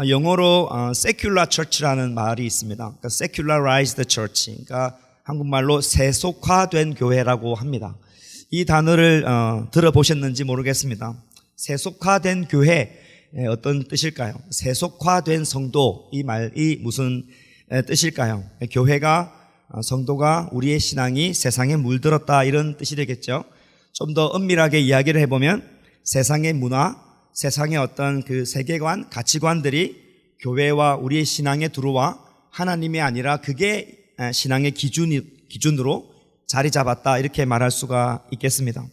영어로 secular church라는 말이 있습니다. 그러니까 secularized church, 그러니까 한국말로 세속화된 교회라고 합니다. 이 단어를 들어보셨는지 모르겠습니다. 세속화된 교회 어떤 뜻일까요? 세속화된 성도, 이 말이 무슨 뜻일까요? 교회가, 성도가, 우리의 신앙이 세상에 물들었다, 이런 뜻이 되겠죠. 좀 더 엄밀하게 이야기를 해보면 세상의 문화, 세상의 어떤 그 세계관, 가치관들이 교회와 우리의 신앙에 들어와 하나님이 아니라 그게 신앙의 기준으로 자리 잡았다, 이렇게 말할 수가 있겠습니다.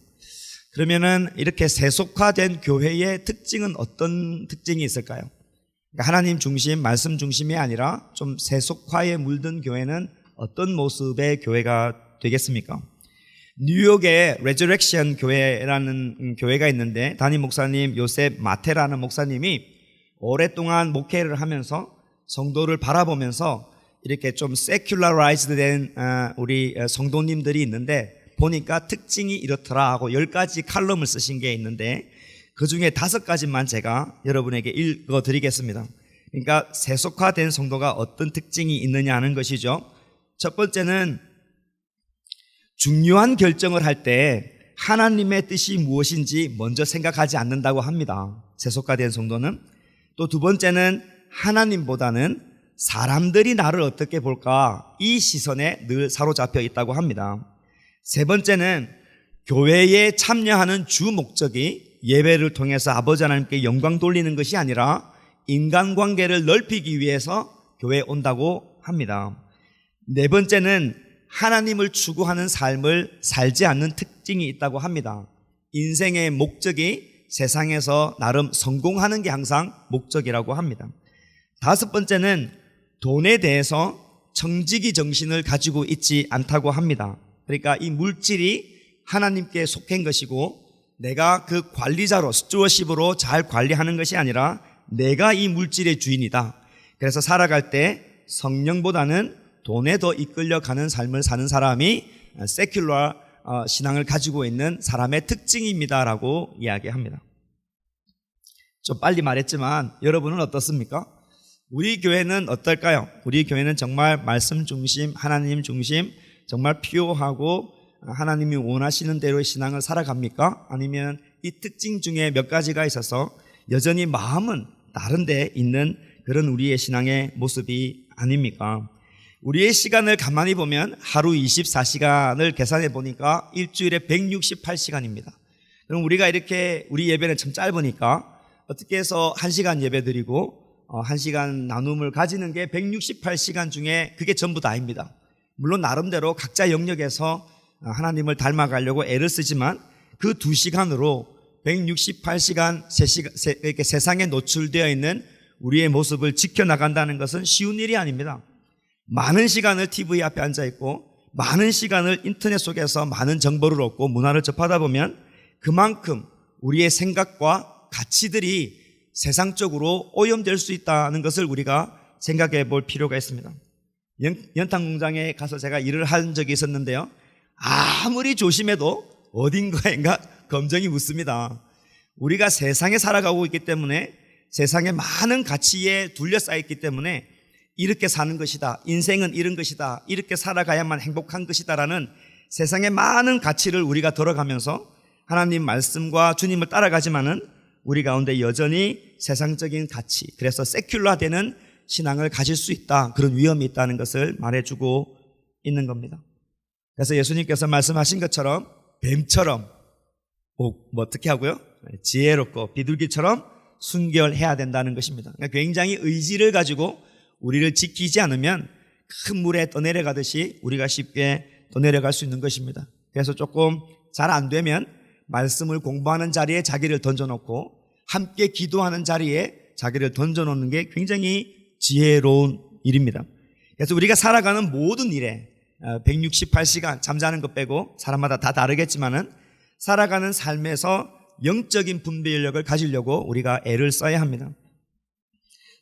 그러면은 이렇게 세속화된 교회의 특징은 어떤 특징이 있을까요? 그러니까 하나님 중심, 말씀 중심이 아니라 좀 세속화에 물든 교회는 어떤 모습의 교회가 되겠습니까? 뉴욕에 레저렉션 교회라는 교회가 있는데 담임 목사님 요셉 마테라는 목사님이 오랫동안 목회를 하면서 성도를 바라보면서 이렇게 좀 secularized 된 우리 성도님들이 있는데 보니까 특징이 이렇더라 하고 10가지 칼럼을 쓰신 게 있는데 그 중에 5가지만 제가 여러분에게 읽어드리겠습니다. 그러니까 세속화된 성도가 어떤 특징이 있느냐 하는 것이죠. 첫 번째는 중요한 결정을 할 때 하나님의 뜻이 무엇인지 먼저 생각하지 않는다고 합니다. 세속화된 성도는. 또 두 번째는 하나님보다는 사람들이 나를 어떻게 볼까, 이 시선에 늘 사로잡혀 있다고 합니다. 세 번째는 교회에 참여하는 주 목적이 예배를 통해서 아버지 하나님께 영광 돌리는 것이 아니라 인간관계를 넓히기 위해서 교회에 온다고 합니다. 네 번째는 하나님을 추구하는 삶을 살지 않는 특징이 있다고 합니다. 인생의 목적이 세상에서 나름 성공하는 게 항상 목적이라고 합니다. 다섯 번째는 돈에 대해서 청지기 정신을 가지고 있지 않다고 합니다. 그러니까 이 물질이 하나님께 속한 것이고 내가 그 관리자로, 스튜어십으로 잘 관리하는 것이 아니라 내가 이 물질의 주인이다. 그래서 살아갈 때 성령보다는 돈에 더 이끌려가는 삶을 사는 사람이 세큘러 신앙을 가지고 있는 사람의 특징입니다라고 이야기합니다. 좀 빨리 말했지만 여러분은 어떻습니까? 우리 교회는 어떨까요? 우리 교회는 정말 말씀 중심, 하나님 중심, 정말 피오하고 하나님이 원하시는 대로의 신앙을 살아갑니까? 아니면 이 특징 중에 몇 가지가 있어서 여전히 마음은 다른 데 있는 그런 우리의 신앙의 모습이 아닙니까? 우리의 시간을 가만히 보면 하루 24시간을 계산해 보니까 일주일에 168시간입니다. 그럼 우리가 이렇게 우리 예배는 참 짧으니까 어떻게 해서 1시간 예배 드리고 1시간 나눔을 가지는 게 168시간 중에 그게 전부 다입니다. 물론 나름대로 각자 영역에서 하나님을 닮아가려고 애를 쓰지만 그 2시간으로 168시간 이렇게 세상에 노출되어 있는 우리의 모습을 지켜나간다는 것은 쉬운 일이 아닙니다. 많은 시간을 TV 앞에 앉아있고 많은 시간을 인터넷 속에서 많은 정보를 얻고 문화를 접하다 보면 그만큼 우리의 생각과 가치들이 세상적으로 오염될 수 있다는 것을 우리가 생각해 볼 필요가 있습니다. 연탄공장에 가서 제가 일을 한 적이 있었는데요, 아무리 조심해도 어딘가인가 검정이 묻습니다. 우리가 세상에 살아가고 있기 때문에 세상에 많은 가치에 둘러싸여 있기 때문에 이렇게 사는 것이다, 인생은 이런 것이다, 이렇게 살아가야만 행복한 것이다라는 세상의 많은 가치를 우리가 들어가면서 하나님 말씀과 주님을 따라가지만은 우리 가운데 여전히 세상적인 가치, 그래서 세큘러되는 신앙을 가질 수 있다, 그런 위험이 있다는 것을 말해주고 있는 겁니다. 그래서 예수님께서 말씀하신 것처럼 뱀처럼 어떻게 하고요? 지혜롭고 비둘기처럼 순결해야 된다는 것입니다. 그러니까 굉장히 의지를 가지고 우리를 지키지 않으면 큰 물에 떠내려가듯이 우리가 쉽게 떠내려갈 수 있는 것입니다. 그래서 조금 잘 안 되면 말씀을 공부하는 자리에 자기를 던져놓고 함께 기도하는 자리에 자기를 던져놓는 게 굉장히 지혜로운 일입니다. 그래서 우리가 살아가는 모든 일에 168시간 잠자는 것 빼고 사람마다 다 다르겠지만은 살아가는 삶에서 영적인 분별력을 가지려고 우리가 애를 써야 합니다.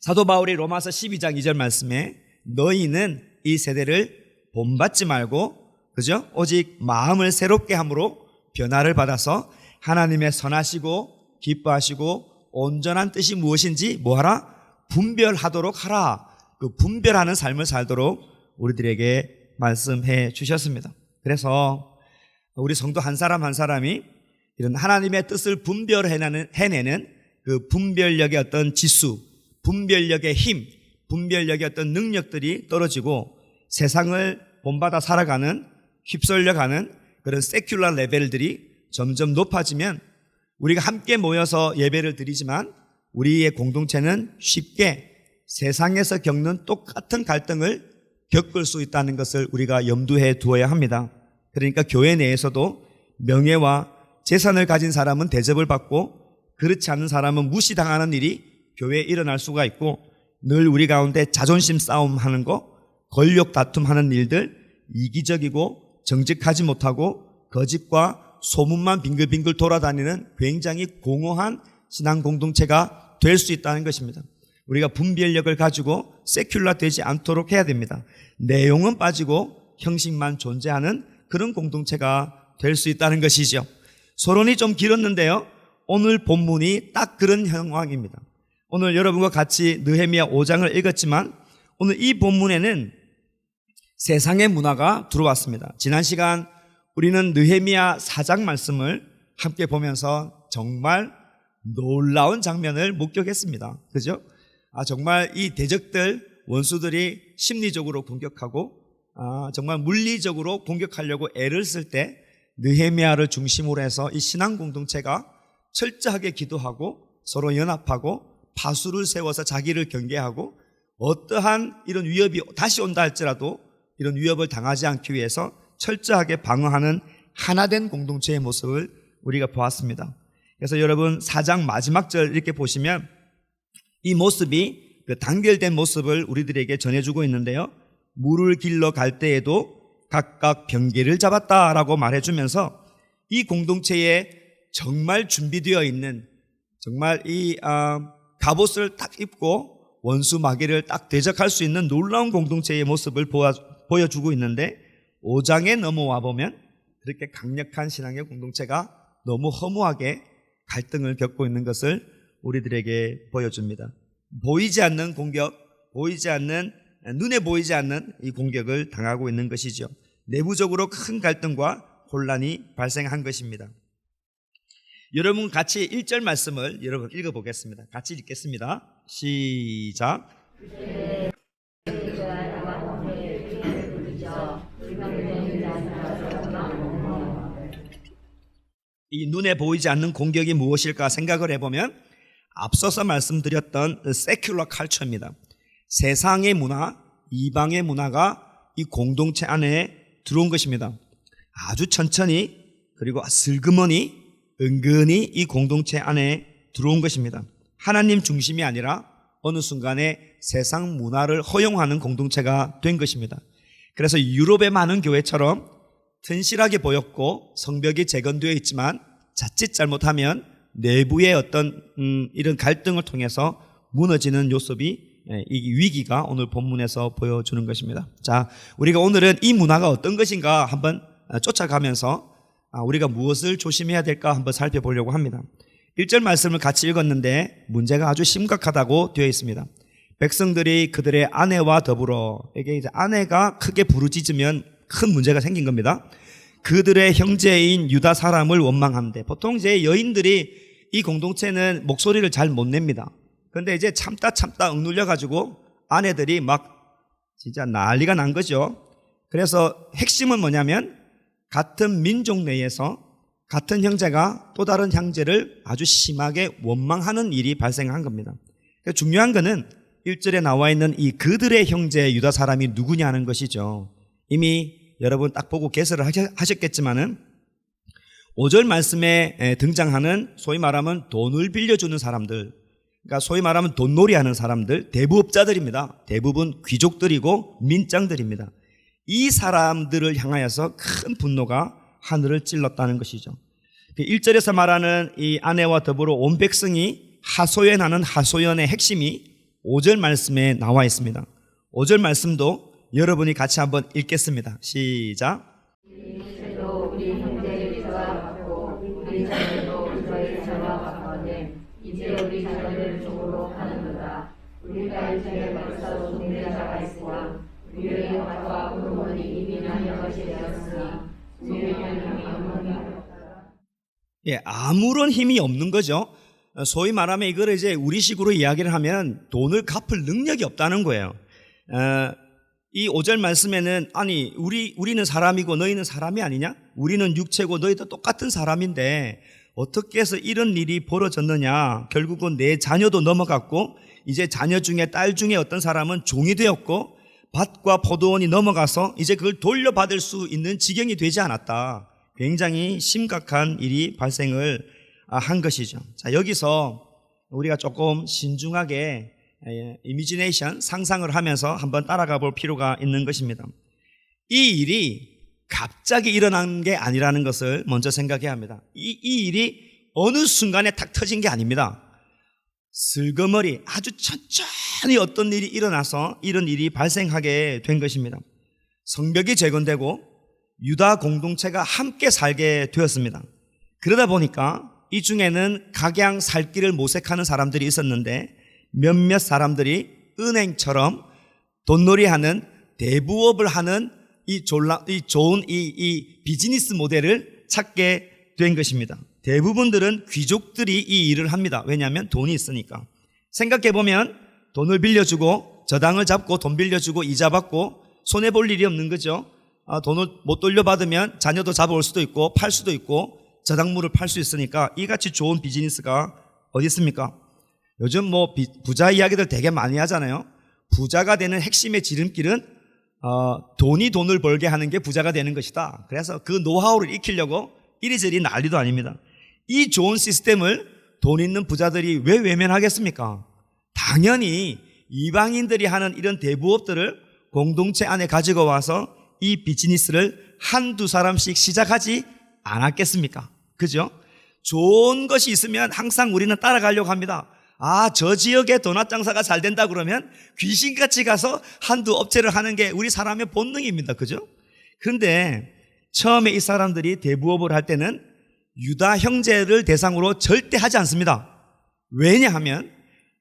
사도 바울이 로마서 12장 2절 말씀에 너희는 이 세대를 본받지 말고 그죠? 오직 마음을 새롭게 함으로 변화를 받아서 하나님의 선하시고 기뻐하시고 온전한 뜻이 무엇인지 뭐하라? 분별하도록 하라. 그 분별하는 삶을 살도록 우리들에게 말씀해 주셨습니다. 그래서 우리 성도 한 사람 한 사람이 이런 하나님의 뜻을 해내는 그 분별력의 어떤 지수, 분별력의 힘, 분별력의 어떤 능력들이 떨어지고 세상을 본받아 살아가는, 휩쓸려가는 그런 세큘러 레벨들이 점점 높아지면 우리가 함께 모여서 예배를 드리지만 우리의 공동체는 쉽게 세상에서 겪는 똑같은 갈등을 겪을 수 있다는 것을 우리가 염두에 두어야 합니다. 그러니까 교회 내에서도 명예와 재산을 가진 사람은 대접을 받고 그렇지 않은 사람은 무시당하는 일이 교회에 일어날 수가 있고 늘 우리 가운데 자존심 싸움하는 거, 권력 다툼하는 일들, 이기적이고 정직하지 못하고 거짓과 소문만 빙글빙글 돌아다니는 굉장히 공허한 신앙 공동체가 될 수 있다는 것입니다. 우리가 분별력을 가지고 세큘러 되지 않도록 해야 됩니다. 내용은 빠지고 형식만 존재하는 그런 공동체가 될 수 있다는 것이죠. 서론이 좀 길었는데요. 오늘 본문이 딱 그런 상황입니다. 오늘 여러분과 같이 느헤미야 5장을 읽었지만 오늘 이 본문에는 세상의 문화가 들어왔습니다. 지난 시간 우리는 느헤미야 4장 말씀을 함께 보면서 정말 놀라운 장면을 목격했습니다. 그죠? 정말 이 대적들, 원수들이 심리적으로 공격하고 정말 물리적으로 공격하려고 애를 쓸 때 느헤미야를 중심으로 해서 이 신앙 공동체가 철저하게 기도하고 서로 연합하고 파수를 세워서 자기를 경계하고 어떠한 이런 위협이 다시 온다 할지라도 이런 위협을 당하지 않기 위해서 철저하게 방어하는 하나된 공동체의 모습을 우리가 보았습니다. 그래서 여러분 4장 마지막 절 이렇게 보시면 이 모습이 그 단결된 모습을 우리들에게 전해주고 있는데요. 물을 길러 갈 때에도 각각 병기를 잡았다라고 말해주면서 이 공동체에 정말 준비되어 있는 정말 이 갑옷을 딱 입고 원수 마귀를 딱 대적할 수 있는 놀라운 공동체의 모습을 보여주고 있는데 5장에 넘어와 보면 그렇게 강력한 신앙의 공동체가 너무 허무하게 갈등을 겪고 있는 것을 우리들에게 보여줍니다. 보이지 않는 공격, 눈에 보이지 않는 이 공격을 당하고 있는 것이죠. 내부적으로 큰 갈등과 혼란이 발생한 것입니다. 여러분 같이 1절 말씀을 여러분 읽어보겠습니다. 같이 읽겠습니다. 시작. 이 눈에 보이지 않는 공격이 무엇일까 생각을 해보면 앞서서 말씀드렸던 세큘러 칼처입니다. 세상의 문화, 이방의 문화가 이 공동체 안에 들어온 것입니다. 아주 천천히 그리고 슬그머니 은근히 이 공동체 안에 들어온 것입니다. 하나님 중심이 아니라 어느 순간에 세상 문화를 허용하는 공동체가 된 것입니다. 그래서 유럽의 많은 교회처럼 튼실하게 보였고 성벽이 재건되어 있지만 자칫 잘못하면 내부의 어떤 이런 갈등을 통해서 무너지는 요소비 이 위기가 오늘 본문에서 보여주는 것입니다. 자, 우리가 오늘은 이 문화가 어떤 것인가 한번 쫓아가면서 우리가 무엇을 조심해야 될까 한번 살펴보려고 합니다. 1절 말씀을 같이 읽었는데 문제가 아주 심각하다고 되어 있습니다. 백성들이 그들의 아내와 더불어, 이게 이제 아내가 크게 부르짖으면 큰 문제가 생긴 겁니다. 그들의 형제인 유다 사람을 원망한대. 보통 이제 여인들이 이 공동체는 목소리를 잘 못 냅니다. 그런데 이제 참다 억눌려가지고 아내들이 막 진짜 난리가 난 거죠. 그래서 핵심은 뭐냐면 같은 민족 내에서 같은 형제가 또 다른 형제를 아주 심하게 원망하는 일이 발생한 겁니다. 중요한 거는 1절에 나와 있는 이 그들의 형제 유다 사람이 누구냐는 것이죠. 이미 여러분 딱 보고 개설을 하셨겠지만은 5절 말씀에 등장하는 소위 말하면 돈을 빌려주는 사람들, 그러니까 소위 말하면 돈놀이 하는 사람들, 대부업자들입니다. 대부분 귀족들이고 민장들입니다. 이 사람들을 향하여서 큰 분노가 하늘을 찔렀다는 것이죠. 1절에서 말하는 이 아내와 더불어 온 백성이 하소연하는 하소연의 핵심이 5절 말씀에 나와 있습니다. 5절 말씀도 여러분이 같이 한번 읽겠습니다. 시작. 우리 형제를 잡아갔고 우리 자녀도 저희 잡아갔거든. 이제 우리 자녀를 종으로 하는도다. 우리 딸 중에 벌써 죽는 자가 있으나 우리의 밭과 호르몬이 이미 나뉘어 것이 되었으나 주의하는 아무런 없다. 예, 아무런 힘이 없는 거죠. 소위 말하면 이걸 이제 우리식으로 이야기를 하면 돈을 갚을 능력이 없다는 거예요. 이 5절 말씀에는 아니 우리는 사람이고 너희는 사람이 아니냐? 우리는 육체고 너희도 똑같은 사람인데 어떻게 해서 이런 일이 벌어졌느냐? 결국은 내 자녀도 넘어갔고 이제 자녀 중에 딸 중에 어떤 사람은 종이 되었고 밭과 포도원이 넘어가서 이제 그걸 돌려받을 수 있는 지경이 되지 않았다. 굉장히 심각한 일이 발생을 한 것이죠. 자, 여기서 우리가 조금 신중하게 이미지네이션, 상상을 하면서 한번 따라가 볼 필요가 있는 것입니다. 이 일이 갑자기 일어난 게 아니라는 것을 먼저 생각해야 합니다. 이 일이 어느 순간에 탁 터진 게 아닙니다. 슬그머리 아주 천천히 어떤 일이 일어나서 이런 일이 발생하게 된 것입니다. 성벽이 재건되고 유다 공동체가 함께 살게 되었습니다. 그러다 보니까 이 중에는 각양 살 길을 모색하는 사람들이 있었는데 몇몇 사람들이 은행처럼 돈놀이하는 대부업을 하는 이 좋은 비즈니스 모델을 찾게 된 것입니다. 대부분들은 귀족들이 이 일을 합니다. 왜냐하면 돈이 있으니까. 생각해보면 돈을 빌려주고 저당을 잡고 돈 빌려주고 이자 받고 손해볼 일이 없는 거죠. 돈을 못 돌려받으면 자녀도 잡아올 수도 있고 팔 수도 있고 저당물을 팔 수 있으니까 이같이 좋은 비즈니스가 어디 있습니까? 요즘 뭐 부자 이야기들 되게 많이 하잖아요. 부자가 되는 핵심의 지름길은 돈이 돈을 벌게 하는 게 부자가 되는 것이다. 그래서 그 노하우를 익히려고 이리저리 난리도 아닙니다. 이 좋은 시스템을 돈 있는 부자들이 왜 외면하겠습니까? 당연히 이방인들이 하는 이런 대부업들을 공동체 안에 가지고 와서 이 비즈니스를 한두 사람씩 시작하지 않았겠습니까? 그죠? 좋은 것이 있으면 항상 우리는 따라가려고 합니다. 저 지역에 도넛 장사가 잘 된다 그러면 귀신같이 가서 한두 업체를 하는 게 우리 사람의 본능입니다. 그죠? 그런데 처음에 이 사람들이 대부업을 할 때는 유다 형제를 대상으로 절대 하지 않습니다. 왜냐하면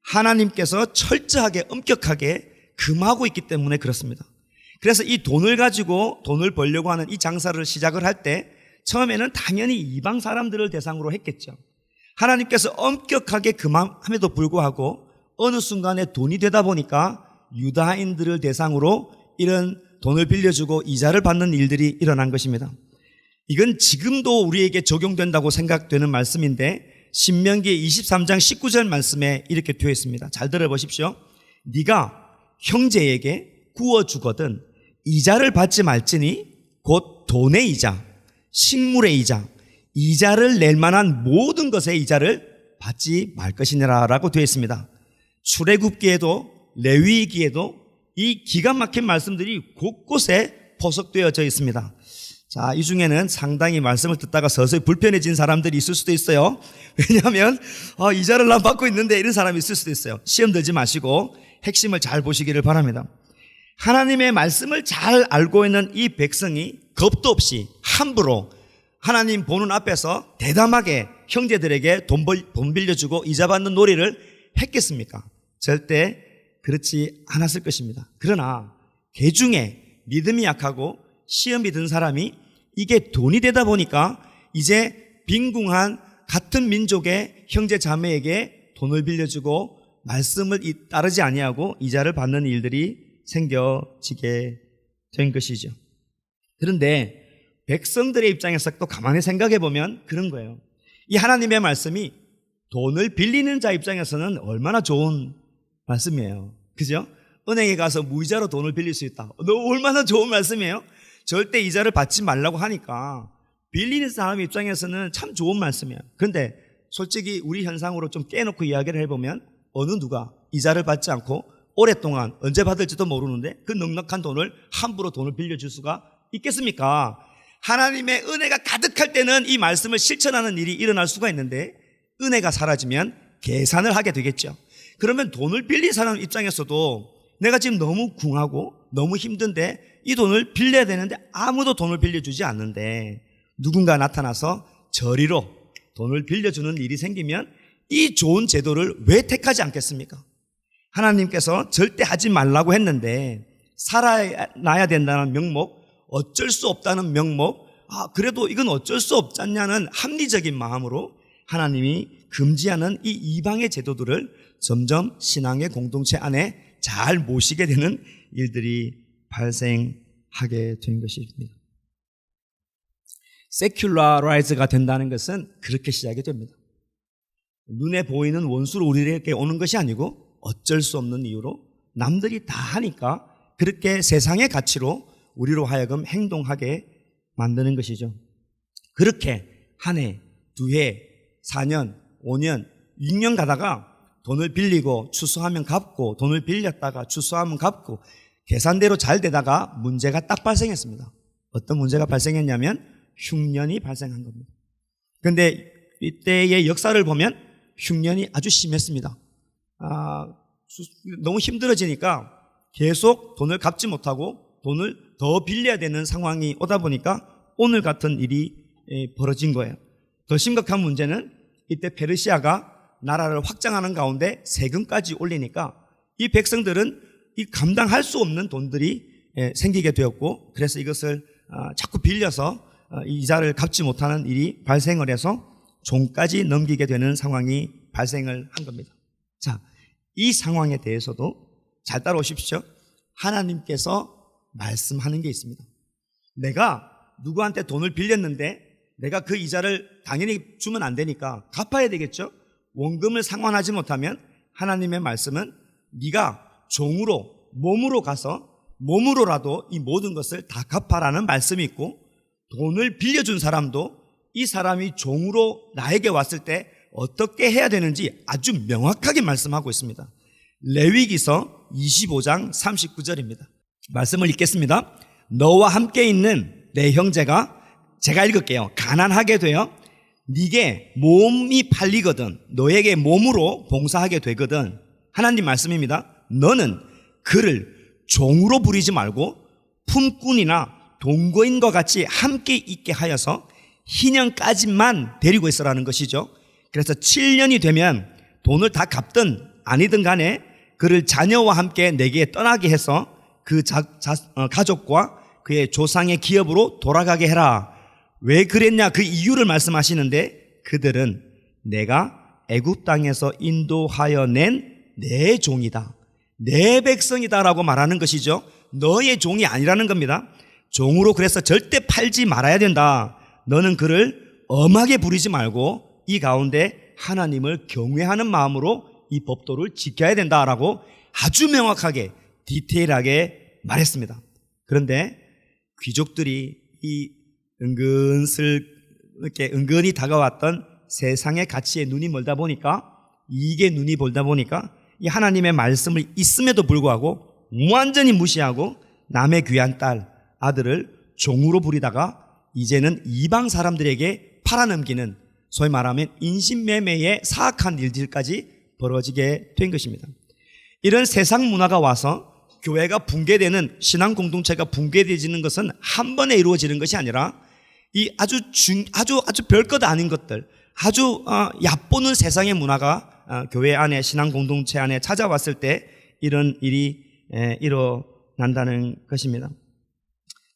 하나님께서 철저하게 엄격하게 금하고 있기 때문에 그렇습니다. 그래서 이 돈을 가지고 돈을 벌려고 하는 이 장사를 시작을 할 때 처음에는 당연히 이방 사람들을 대상으로 했겠죠. 하나님께서 엄격하게 금함에도 불구하고 어느 순간에 돈이 되다 보니까 유다인들을 대상으로 이런 돈을 빌려주고 이자를 받는 일들이 일어난 것입니다. 이건 지금도 우리에게 적용된다고 생각되는 말씀인데 신명기 23장 19절 말씀에 이렇게 되어 있습니다. 잘 들어보십시오. 네가 형제에게 구워주거든 이자를 받지 말지니 곧 돈의 이자, 식물의 이자, 이자를 낼 만한 모든 것의 이자를 받지 말 것이니라 라고 되어 있습니다. 출애굽기에도 레위기에도 이 기가 막힌 말씀들이 곳곳에 포석되어져 있습니다. 자, 이 중에는 상당히 말씀을 듣다가 서서히 불편해진 사람들이 있을 수도 있어요. 왜냐하면 이자를 난 받고 있는데 이런 사람이 있을 수도 있어요. 시험 들지 마시고 핵심을 잘 보시기를 바랍니다. 하나님의 말씀을 잘 알고 있는 이 백성이 겁도 없이 함부로 하나님 보는 앞에서 대담하게 형제들에게 돈 빌려주고 이자 받는 놀이를 했겠습니까? 절대 그렇지 않았을 것입니다. 그러나 개중에 믿음이 약하고 시험이 든 사람이 이게 돈이 되다 보니까 이제 빈궁한 같은 민족의 형제 자매에게 돈을 빌려주고 말씀을 따르지 아니하고 이자를 받는 일들이 생겨지게 된 것이죠. 그런데 백성들의 입장에서 또 가만히 생각해 보면 그런 거예요. 이 하나님의 말씀이 돈을 빌리는 자 입장에서는 얼마나 좋은 말씀이에요. 그죠? 은행에 가서 무이자로 돈을 빌릴 수 있다. 얼마나 좋은 말씀이에요. 절대 이자를 받지 말라고 하니까 빌리는 사람 입장에서는 참 좋은 말씀이에요. 그런데 솔직히 우리 현상으로 좀 깨놓고 이야기를 해보면 어느 누가 이자를 받지 않고 오랫동안 언제 받을지도 모르는데 그 넉넉한 돈을 함부로 돈을 빌려줄 수가 있겠습니까? 하나님의 은혜가 가득할 때는 이 말씀을 실천하는 일이 일어날 수가 있는데 은혜가 사라지면 계산을 하게 되겠죠. 그러면 돈을 빌린 사람 입장에서도 내가 지금 너무 궁하고 너무 힘든데 이 돈을 빌려야 되는데 아무도 돈을 빌려주지 않는데 누군가 나타나서 저리로 돈을 빌려주는 일이 생기면 이 좋은 제도를 왜 택하지 않겠습니까? 하나님께서 절대 하지 말라고 했는데 살아나야 된다는 명목, 어쩔 수 없다는 명목, 그래도 이건 어쩔 수 없지 않냐는 합리적인 마음으로 하나님이 금지하는 이 이방의 제도들을 점점 신앙의 공동체 안에 잘 모시게 되는 일들이 발생하게 된 것입니다. 세큘러라이즈가 된다는 것은 그렇게 시작이 됩니다. 눈에 보이는 원수로 우리에게 오는 것이 아니고 어쩔 수 없는 이유로 남들이 다 하니까 그렇게 세상의 가치로 우리로 하여금 행동하게 만드는 것이죠. 그렇게 한 해, 두 해, 4년, 5년, 6년 가다가 돈을 빌리고 추수하면 갚고 돈을 빌렸다가 추수하면 갚고 계산대로 잘 되다가 문제가 딱 발생했습니다. 어떤 문제가 발생했냐면 흉년이 발생한 겁니다. 그런데 이때의 역사를 보면 흉년이 아주 심했습니다. 너무 힘들어지니까 계속 돈을 갚지 못하고 돈을 더 빌려야 되는 상황이 오다 보니까 오늘 같은 일이 벌어진 거예요. 더 심각한 문제는 이때 페르시아가 나라를 확장하는 가운데 세금까지 올리니까 이 백성들은 이 감당할 수 없는 돈들이 생기게 되었고, 그래서 이것을 자꾸 빌려서 이자를 갚지 못하는 일이 발생을 해서 종까지 넘기게 되는 상황이 발생을 한 겁니다. 자, 이 상황에 대해서도 잘 따라오십시오. 하나님께서 말씀하는 게 있습니다. 내가 누구한테 돈을 빌렸는데 내가 그 이자를 당연히 주면 안 되니까 갚아야 되겠죠. 원금을 상환하지 못하면 하나님의 말씀은 네가 종으로 몸으로 가서 몸으로라도 이 모든 것을 다 갚아라는 말씀이 있고, 돈을 빌려준 사람도 이 사람이 종으로 나에게 왔을 때 어떻게 해야 되는지 아주 명확하게 말씀하고 있습니다. 레위기서 25장 39절입니다. 말씀을 읽겠습니다. 너와 함께 있는 내 형제가, 제가 읽을게요. 가난하게 되어 네게 몸이 팔리거든 너에게 몸으로 봉사하게 되거든. 하나님 말씀입니다. 너는 그를 종으로 부리지 말고 품꾼이나 동거인과 같이 함께 있게 하여서 희년까지만 데리고 있으라는 것이죠. 그래서 7년이 되면 돈을 다 갚든 아니든 간에 그를 자녀와 함께 내게 떠나게 해서 그 가족과 그의 조상의 기업으로 돌아가게 해라. 왜 그랬냐 그 이유를 말씀하시는데, 그들은 내가 애굽 땅에서 인도하여 낸 내 종이다, 내 백성이다라고 말하는 것이죠. 너의 종이 아니라는 겁니다. 종으로 그래서 절대 팔지 말아야 된다. 너는 그를 엄하게 부리지 말고 이 가운데 하나님을 경외하는 마음으로 이 법도를 지켜야 된다라고 아주 명확하게 디테일하게 말했습니다. 그런데 귀족들이 이 은근히 다가왔던 세상의 가치에 눈이 멀다 보니까, 이게 눈이 멀다 보니까 이 하나님의 말씀을 있음에도 불구하고 완전히 무시하고 남의 귀한 딸, 아들을 종으로 부리다가 이제는 이방 사람들에게 팔아넘기는, 소위 말하면 인신매매의 사악한 일들까지 벌어지게 된 것입니다. 이런 세상 문화가 와서 교회가 붕괴되는, 신앙 공동체가 붕괴되지는 것은 한 번에 이루어지는 것이 아니라 이 아주 별것 아닌 것들, 아주 얕보는 세상의 문화가 교회 안에, 신앙 공동체 안에 찾아왔을 때 이런 일이 일어난다는 것입니다.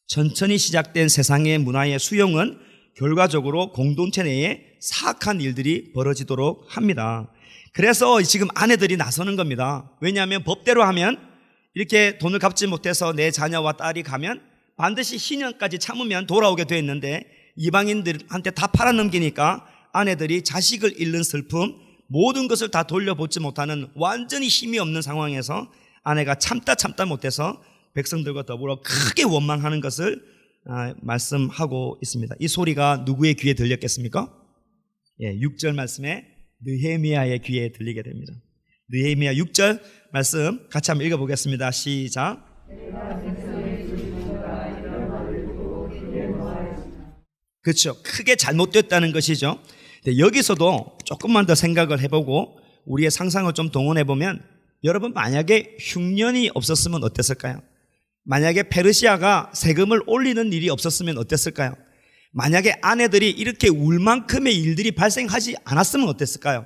천천히 시작된 세상의 문화의 수용은 결과적으로 공동체 내에 사악한 일들이 벌어지도록 합니다. 그래서 지금 아내들이 나서는 겁니다. 왜냐하면 법대로 하면 이렇게 돈을 갚지 못해서 내 자녀와 딸이 가면 반드시 희년까지 참으면 돌아오게 돼 있는데, 이방인들한테 다 팔아넘기니까 아내들이 자식을 잃는 슬픔, 모든 것을 다 돌려보지 못하는 완전히 힘이 없는 상황에서 아내가 참다 못해서 백성들과 더불어 크게 원망하는 것을 말씀하고 있습니다. 이 소리가 누구의 귀에 들렸겠습니까? 6절 말씀에 느헤미야의 귀에 들리게 됩니다. 느헤미야 6절 말씀 같이 한번 읽어보겠습니다. 시작. 그렇죠. 크게 잘못됐다는 것이죠. 여기서도 조금만 더 생각을 해보고 우리의 상상을 좀 동원해보면, 여러분 만약에 흉년이 없었으면 어땠을까요? 만약에 페르시아가 세금을 올리는 일이 없었으면 어땠을까요? 만약에 아내들이 이렇게 울 만큼의 일들이 발생하지 않았으면 어땠을까요?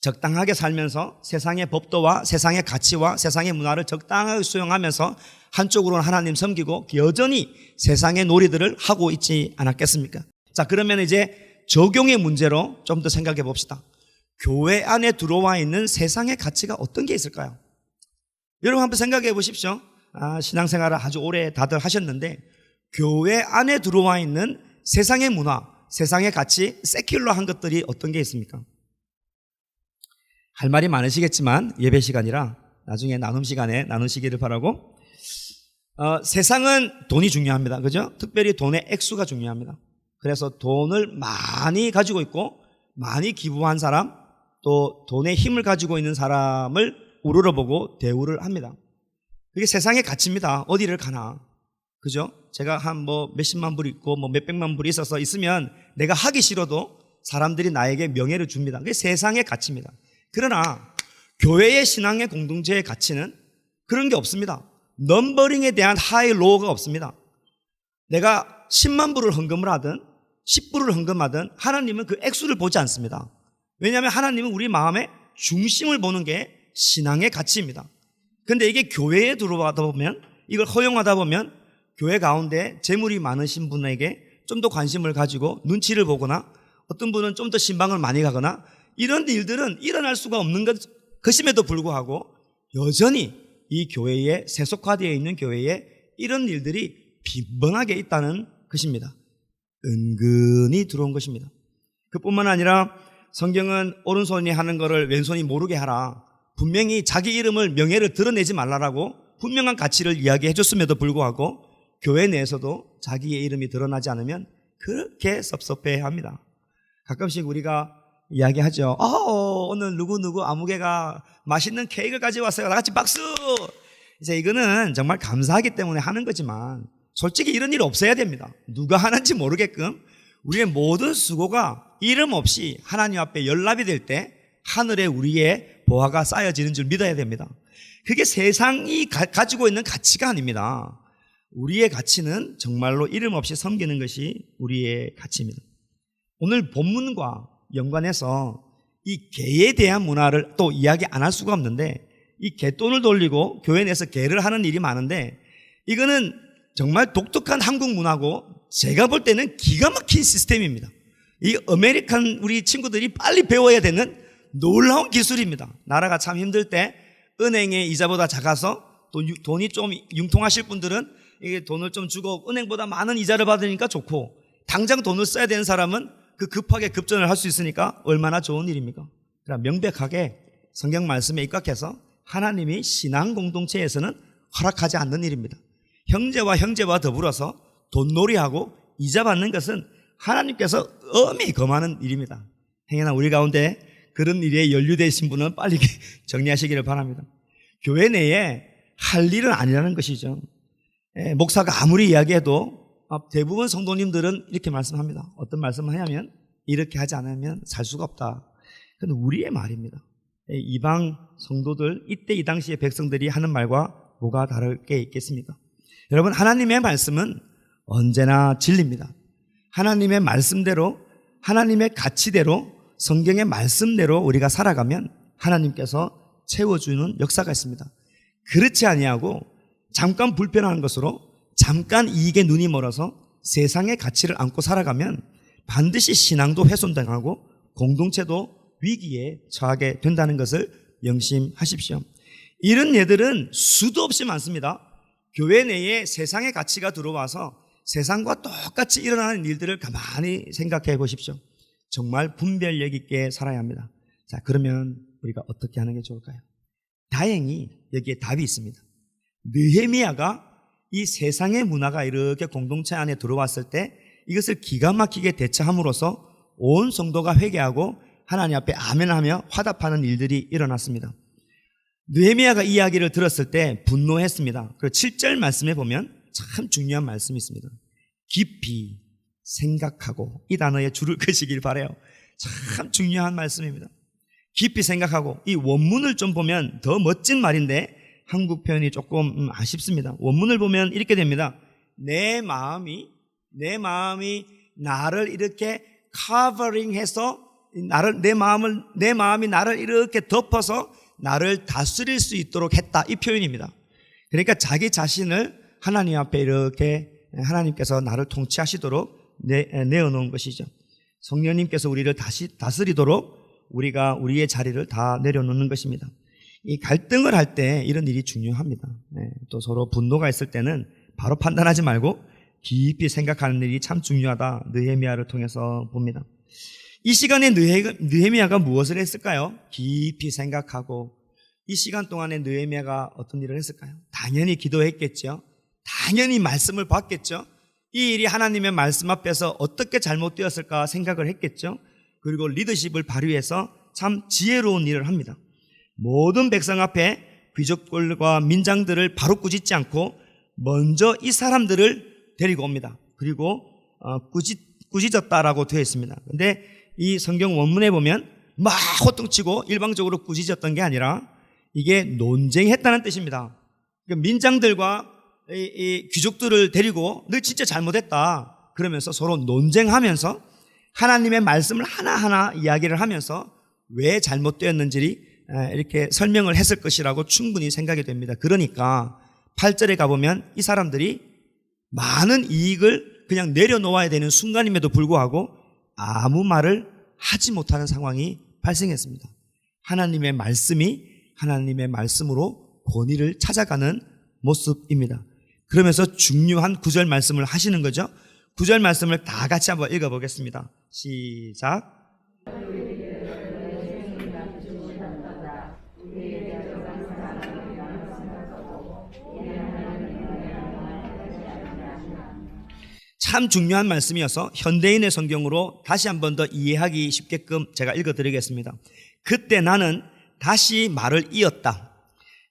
적당하게 살면서 세상의 법도와 세상의 가치와 세상의 문화를 적당하게 수용하면서 한쪽으로는 하나님 섬기고 여전히 세상의 놀이들을 하고 있지 않았겠습니까? 자, 그러면 이제 적용의 문제로 좀 더 생각해 봅시다. 교회 안에 들어와 있는 세상의 가치가 어떤 게 있을까요? 여러분 한번 생각해 보십시오. 신앙생활을 아주 오래 다들 하셨는데 교회 안에 들어와 있는 세상의 문화, 세상의 가치, 세큘러한 것들이 어떤 게 있습니까? 할 말이 많으시겠지만 예배 시간이라 나중에 나눔 시간에 나누시기를 바라고. 세상은 돈이 중요합니다. 그죠? 특별히 돈의 액수가 중요합니다. 그래서 돈을 많이 가지고 있고 많이 기부한 사람, 또 돈의 힘을 가지고 있는 사람을 우러러보고 대우를 합니다. 그게 세상의 가치입니다. 어디를 가나. 그죠? 제가 한 몇십만 불 있고 몇백만 불이 있으면 내가 하기 싫어도 사람들이 나에게 명예를 줍니다. 그게 세상의 가치입니다. 그러나 교회의 신앙의 공동체의 가치는 그런 게 없습니다. 넘버링에 대한 하이 로우가 없습니다. 내가 10만 불을 헌금을 하든 10불을 헌금하든 하나님은 그 액수를 보지 않습니다. 왜냐하면 하나님은 우리 마음의 중심을 보는 게 신앙의 가치입니다. 그런데 이게 교회에 들어가다 보면, 이걸 허용하다 보면 교회 가운데 재물이 많으신 분에게 좀 더 관심을 가지고 눈치를 보거나 어떤 분은 좀 더 신방을 많이 가거나 이런 일들은 일어날 수가 없는 것임에도 불구하고 여전히 이 교회에, 세속화되어 있는 교회에 이런 일들이 빈번하게 있다는 것입니다. 은근히 들어온 것입니다. 그뿐만 아니라 성경은 오른손이 하는 것을 왼손이 모르게 하라, 분명히 자기 이름을, 명예를 드러내지 말라라고 분명한 가치를 이야기해 줬음에도 불구하고 교회 내에서도 자기의 이름이 드러나지 않으면 그렇게 섭섭해합니다. 가끔씩 우리가 이야기하죠. 오늘 누구누구 아무개가 맛있는 케이크를 가지고 왔어요. 다 같이 박수! 이제 이거는 정말 감사하기 때문에 하는 거지만 솔직히 이런 일 없어야 됩니다. 누가 하는지 모르게끔 우리의 모든 수고가 이름 없이 하나님 앞에 연락이 될 때 하늘에 우리의 보화가 쌓여지는 줄 믿어야 됩니다. 그게 세상이 가지고 있는 가치가 아닙니다. 우리의 가치는 정말로 이름 없이 섬기는 것이 우리의 가치입니다. 오늘 본문과 연관해서 이 개에 대한 문화를 또 이야기 안 할 수가 없는데, 이 개돈을 돌리고 교회 내에서 개를 하는 일이 많은데 이거는 정말 독특한 한국 문화고 제가 볼 때는 기가 막힌 시스템입니다. 이 아메리칸 우리 친구들이 빨리 배워야 되는 놀라운 기술입니다. 나라가 참 힘들 때 은행의 이자보다 작아서 또 돈이 좀 융통하실 분들은 이게 돈을 좀 주고 은행보다 많은 이자를 받으니까 좋고, 당장 돈을 써야 되는 사람은 그 급하게 급전을 할 수 있으니까 얼마나 좋은 일입니까? 그러나 명백하게 성경 말씀에 입각해서 하나님이 신앙 공동체에서는 허락하지 않는 일입니다. 형제와 더불어서 돈놀이하고 이자 받는 것은 하나님께서 엄히 금하는 일입니다. 행여나 우리 가운데 그런 일에 연루되신 분은 빨리 정리하시기를 바랍니다. 교회 내에 할 일은 아니라는 것이죠. 목사가 아무리 이야기해도 대부분 성도님들은 이렇게 말씀합니다. 어떤 말씀을 하냐면 이렇게 하지 않으면 살 수가 없다. 그건 우리의 말입니다. 이방 성도들, 이때 이 당시의 백성들이 하는 말과 뭐가 다를 게 있겠습니까? 여러분, 하나님의 말씀은 언제나 진리입니다. 하나님의 말씀대로, 하나님의 가치대로, 성경의 말씀대로 우리가 살아가면 하나님께서 채워주는 역사가 있습니다. 그렇지 아니하고 잠깐 불편한 것으로, 잠깐 이익에 눈이 멀어서 세상의 가치를 안고 살아가면 반드시 신앙도 훼손당하고 공동체도 위기에 처하게 된다는 것을 명심하십시오. 이런 예들은 수도 없이 많습니다. 교회 내에 세상의 가치가 들어와서 세상과 똑같이 일어나는 일들을 가만히 생각해 보십시오. 정말 분별력 있게 살아야 합니다. 자, 그러면 우리가 어떻게 하는 게 좋을까요? 다행히 여기에 답이 있습니다. 느헤미야가 이 세상의 문화가 이렇게 공동체 안에 들어왔을 때 이것을 기가 막히게 대처함으로써 온 성도가 회개하고 하나님 앞에 아멘하며 화답하는 일들이 일어났습니다. 느헤미야가 이 이야기를 들었을 때 분노했습니다. 그리고 7절 말씀에 보면 참 중요한 말씀이 있습니다. 깊이 생각하고, 이 단어에 줄을 그시길 바라요. 참 중요한 말씀입니다. 깊이 생각하고, 이 원문을 좀 보면 더 멋진 말인데 한국 표현이 조금 아쉽습니다. 원문을 보면 이렇게 됩니다. 내 마음이 나를 이렇게 커버링해서 내 마음이 나를 이렇게 덮어서 나를 다스릴 수 있도록 했다. 이 표현입니다. 그러니까 자기 자신을 하나님 앞에 이렇게 하나님께서 나를 통치하시도록 내어놓은 것이죠. 성령님께서 우리를 다시 다스리도록 우리가 우리의 자리를 다 내려놓는 것입니다. 이 갈등을 할 때 이런 일이 중요합니다. 또 서로 분노가 있을 때는 바로 판단하지 말고 깊이 생각하는 일이 참 중요하다. 느헤미야를 통해서 봅니다. 이 시간에 느헤미야가 무엇을 했을까요? 깊이 생각하고 이 시간 동안에 느헤미야가 어떤 일을 했을까요? 당연히 기도했겠죠. 당연히 말씀을 받겠죠. 이 일이 하나님의 말씀 앞에서 어떻게 잘못되었을까 생각을 했겠죠. 그리고 리더십을 발휘해서 참 지혜로운 일을 합니다. 모든 백성 앞에 귀족들과 민장들을 바로 꾸짖지 않고 먼저 이 사람들을 데리고 옵니다. 그리고 꾸짖었다라고 되어 있습니다. 근데 이 성경 원문에 보면 막 호통치고 일방적으로 꾸짖었던 게 아니라 이게 논쟁했다는 뜻입니다. 그러니까 민장들과 이 귀족들을 데리고 너 진짜 잘못했다 그러면서 서로 논쟁하면서 하나님의 말씀을 하나하나 이야기를 하면서 왜 잘못되었는지 이렇게 설명을 했을 것이라고 충분히 생각이 됩니다. 그러니까 8절에 가보면 이 사람들이 많은 이익을 그냥 내려놓아야 되는 순간임에도 불구하고 아무 말을 하지 못하는 상황이 발생했습니다. 하나님의 말씀이 하나님의 말씀으로 권위를 찾아가는 모습입니다. 그러면서 중요한 9절 말씀을 하시는 거죠. 9절 말씀을 다 같이 한번 읽어보겠습니다. 시작. 참 중요한 말씀이어서 현대인의 성경으로 다시 한 번 더 이해하기 쉽게끔 제가 읽어드리겠습니다. 그때 나는 다시 말을 이었다.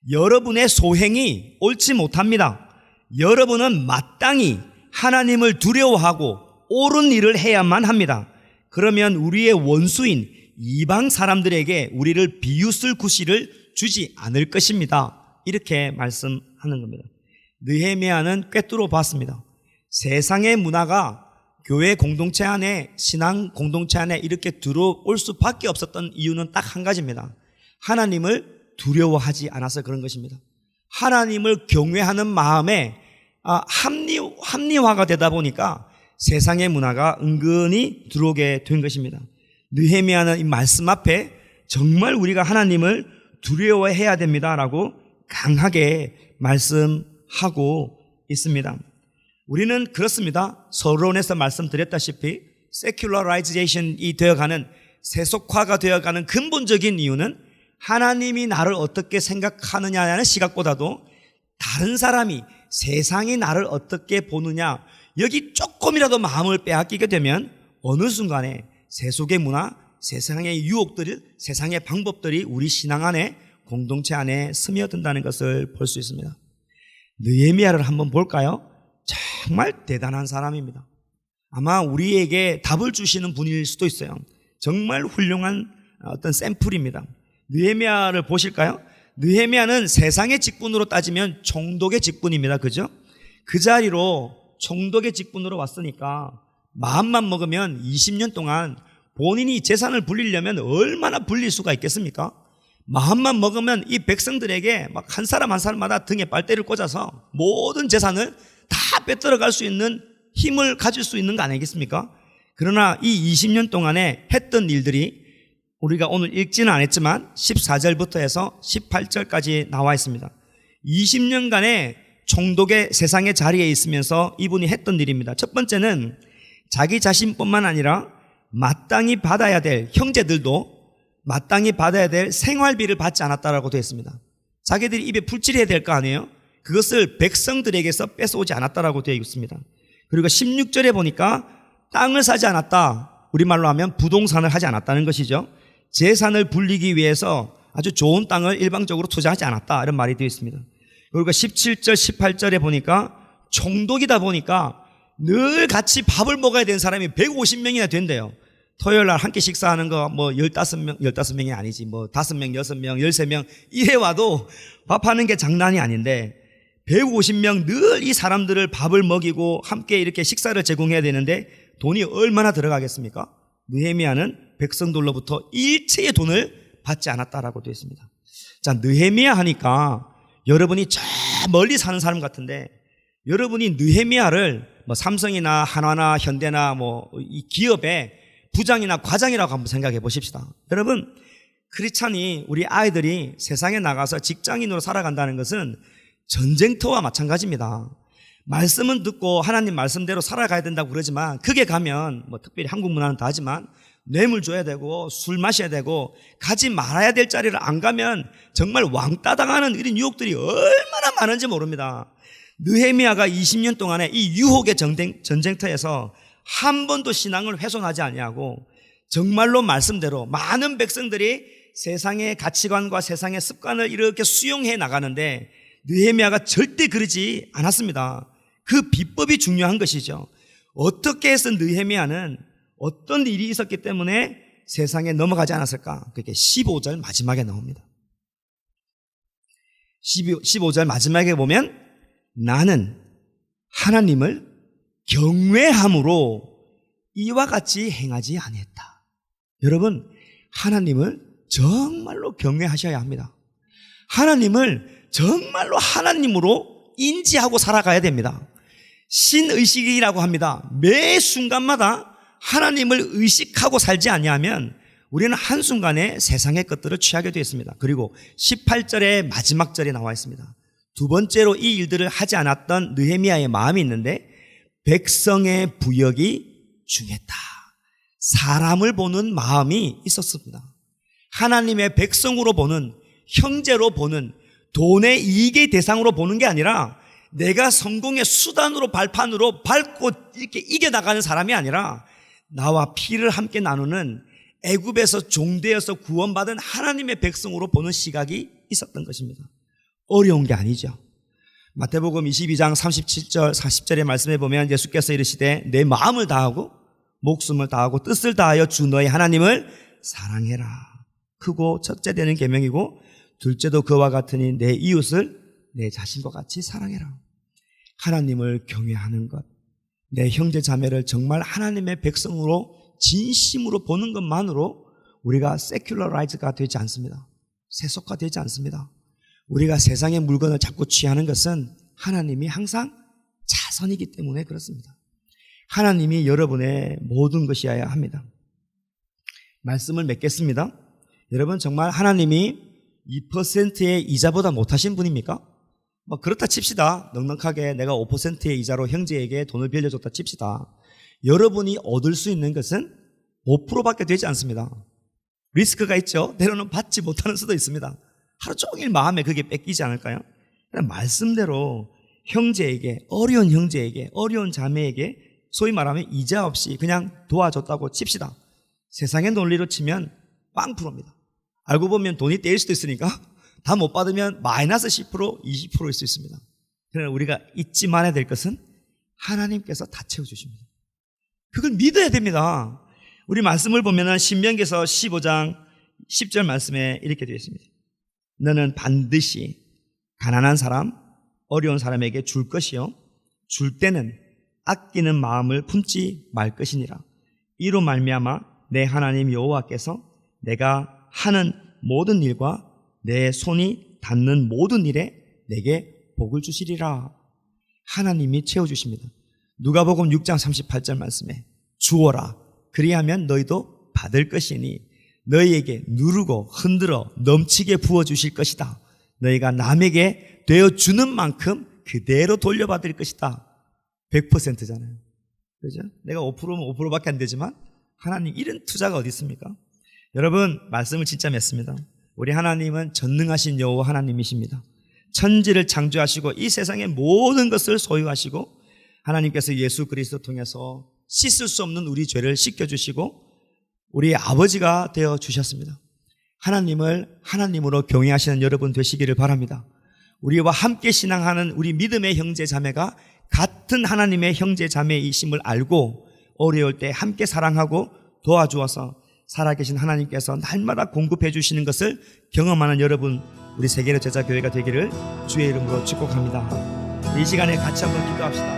여러분의 소행이 옳지 못합니다. 여러분은 마땅히 하나님을 두려워하고 옳은 일을 해야만 합니다. 그러면 우리의 원수인 이방 사람들에게 우리를 비웃을 구실을 주지 않을 것입니다. 이렇게 말씀하는 겁니다. 느헤미야는 꿰뚫어 봤습니다. 세상의 문화가 교회 공동체 안에, 신앙 공동체 안에 이렇게 들어올 수밖에 없었던 이유는 딱 한 가지입니다. 하나님을 두려워하지 않아서 그런 것입니다. 하나님을 경외하는 마음에 합리화가 되다 보니까 세상의 문화가 은근히 들어오게 된 것입니다. 느헤미야는 이 말씀 앞에 정말 우리가 하나님을 두려워해야 됩니다라고 강하게 말씀하고 있습니다. 우리는 그렇습니다. 서론에서 말씀드렸다시피 세큘러라이제이션이 되어가는, 세속화가 되어가는 근본적인 이유는 하나님이 나를 어떻게 생각하느냐는 시각보다도 다른 사람이, 세상이 나를 어떻게 보느냐, 여기 조금이라도 마음을 빼앗기게 되면 어느 순간에 세속의 문화, 세상의 유혹들이, 세상의 방법들이 우리 신앙 안에, 공동체 안에 스며든다는 것을 볼 수 있습니다. 느헤미야를 한번 볼까요? 정말 대단한 사람입니다. 아마 우리에게 답을 주시는 분일 수도 있어요. 정말 훌륭한 어떤 샘플입니다. 느헤미야를 보실까요? 느헤미야는 세상의 직분으로 따지면 총독의 직분입니다. 그죠? 그 자리로 총독의 직분으로 왔으니까 마음만 먹으면 20년 동안 본인이 재산을 불리려면 얼마나 불릴 수가 있겠습니까? 마음만 먹으면 이 백성들에게 막 한 사람 한 사람마다 등에 빨대를 꽂아서 모든 재산을 다 빼들어갈 수 있는 힘을 가질 수 있는 거 아니겠습니까? 그러나 이 20년 동안에 했던 일들이 우리가 오늘 읽지는 않았지만 14절부터 해서 18절까지 나와 있습니다. 20년간의 총독의 세상의 자리에 있으면서 이분이 했던 일입니다. 첫 번째는 자기 자신뿐만 아니라 마땅히 받아야 될, 형제들도 마땅히 받아야 될 생활비를 받지 않았다라고 되어 있습니다. 자기들이 입에 풀칠해야 될 거 아니에요? 그것을 백성들에게서 뺏어오지 않았다라고 되어 있습니다. 그리고 16절에 보니까 땅을 사지 않았다. 우리말로 하면 부동산을 하지 않았다는 것이죠. 재산을 불리기 위해서 아주 좋은 땅을 일방적으로 투자하지 않았다. 이런 말이 되어 있습니다. 그리고 17절, 18절에 보니까 총독이다 보니까 늘 같이 밥을 먹어야 되는 사람이 150명이나 된대요. 토요일 날 함께 식사하는 거 뭐 15명이 아니지. 뭐 5명, 6명, 13명 이래 와도 밥하는 게 장난이 아닌데 150명 늘 이 사람들을 밥을 먹이고 함께 이렇게 식사를 제공해야 되는데 돈이 얼마나 들어가겠습니까? 느헤미야는 백성들로부터 일체의 돈을 받지 않았다라고 되어 있습니다. 자, 느헤미야 하니까 여러분이 저 멀리 사는 사람 같은데, 여러분이 느헤미야를 뭐 삼성이나 한화나 현대나 뭐 이 기업의 부장이나 과장이라고 한번 생각해 보십시다. 여러분, 크리스찬이, 우리 아이들이 세상에 나가서 직장인으로 살아간다는 것은 전쟁터와 마찬가지입니다. 말씀은 듣고 하나님 말씀대로 살아가야 된다고 그러지만, 그게 가면 뭐 특별히 한국 문화는 다 하지만 뇌물 줘야 되고 술 마셔야 되고 가지 말아야 될 자리를 안 가면 정말 왕따 당하는 이런 유혹들이 얼마나 많은지 모릅니다. 느헤미야가 20년 동안에 이 유혹의 전쟁터에서 한 번도 신앙을 훼손하지 아니하고 정말로 말씀대로 많은 백성들이 세상의 가치관과 세상의 습관을 이렇게 수용해 나가는데, 느헤미야가 절대 그러지 않았습니다. 그 비법이 중요한 것이죠. 어떻게 해서 느헤미야는 어떤 일이 있었기 때문에 세상에 넘어가지 않았을까? 그게 15절 마지막에 나옵니다. 15절 마지막에 보면, 나는 하나님을 경외함으로 이와 같이 행하지 아니했다. 여러분, 하나님을 정말로 경외하셔야 합니다. 하나님을 정말로 하나님으로 인지하고 살아가야 됩니다. 신의식이라고 합니다. 매 순간마다 하나님을 의식하고 살지 아니하면 우리는 한순간에 세상의 것들을 취하게 되어 있습니다. 그리고 18절의 마지막 절에 나와 있습니다. 두 번째로 이 일들을 하지 않았던 느헤미야의 마음이 있는데, 백성의 부역이 중했다. 사람을 보는 마음이 있었습니다. 하나님의 백성으로 보는, 형제로 보는, 돈의 이익의 대상으로 보는 게 아니라 내가 성공의 수단으로, 발판으로 밟고 이렇게 이겨나가는 사람이 아니라 나와 피를 함께 나누는 애굽에서 종되어서 구원받은 하나님의 백성으로 보는 시각이 있었던 것입니다. 어려운 게 아니죠. 마태복음 22장 37절 40절의 말씀에 보면 예수께서 이르시되 내 마음을 다하고 목숨을 다하고 뜻을 다하여 주 너의 하나님을 사랑해라. 크고 첫째 되는 계명이고 둘째도 그와 같으니 내 이웃을 내 자신과 같이 사랑해라. 하나님을 경외하는 것, 내 형제 자매를 정말 하나님의 백성으로 진심으로 보는 것만으로 우리가 세큘러라이즈가 되지 않습니다. 세속화되지 않습니다. 우리가 세상의 물건을 자꾸 취하는 것은 하나님이 항상 자선이기 때문에 그렇습니다. 하나님이 여러분의 모든 것이어야 합니다. 말씀을 맺겠습니다. 여러분, 정말 하나님이 2%의 이자보다 못하신 분입니까? 뭐 그렇다 칩시다. 넉넉하게 내가 5%의 이자로 형제에게 돈을 빌려줬다 칩시다. 여러분이 얻을 수 있는 것은 5%밖에 되지 않습니다. 리스크가 있죠. 때로는 받지 못하는 수도 있습니다. 하루 종일 마음에 그게 뺏기지 않을까요? 그냥 말씀대로 형제에게, 어려운 형제에게, 어려운 자매에게 소위 말하면 이자 없이 그냥 도와줬다고 칩시다. 세상의 논리로 치면 0%입니다. 알고 보면 돈이 떼일 수도 있으니까 다 못 받으면 마이너스 10%, 20%일 수 있습니다. 그러나 우리가 잊지 말아야 될 것은 하나님께서 다 채워주십니다. 그걸 믿어야 됩니다. 우리 말씀을 보면 신명기서 15장 10절 말씀에 이렇게 되어 있습니다. 너는 반드시 가난한 사람, 어려운 사람에게 줄 것이요 줄 때는 아끼는 마음을 품지 말 것이니라. 이로 말미암아 내 하나님 여호와께서 내가 하는 모든 일과 내 손이 닿는 모든 일에 내게 복을 주시리라. 하나님이 채워주십니다. 누가복음 6장 38절 말씀에 주어라 그리하면 너희도 받을 것이니 너희에게 누르고 흔들어 넘치게 부어주실 것이다. 너희가 남에게 되어주는 만큼 그대로 돌려받을 것이다. 100%잖아요. 그죠? 내가 5%면 5%밖에 안 되지만 하나님 이런 투자가 어디 있습니까? 여러분, 말씀을 진짜 맺습니다. 우리 하나님은 전능하신 여호와 하나님이십니다. 천지를 창조하시고 이 세상의 모든 것을 소유하시고 하나님께서 예수 그리스도 통해서 씻을 수 없는 우리 죄를 씻겨주시고 우리의 아버지가 되어 주셨습니다. 하나님을 하나님으로 경외하시는 여러분 되시기를 바랍니다. 우리와 함께 신앙하는 우리 믿음의 형제 자매가 같은 하나님의 형제 자매이심을 알고 어려울 때 함께 사랑하고 도와주어서 살아계신 하나님께서 날마다 공급해 주시는 것을 경험하는 여러분, 우리 세계의 제자교회가 되기를 주의 이름으로 축복합니다. 이 시간에 같이 한번 기도합시다.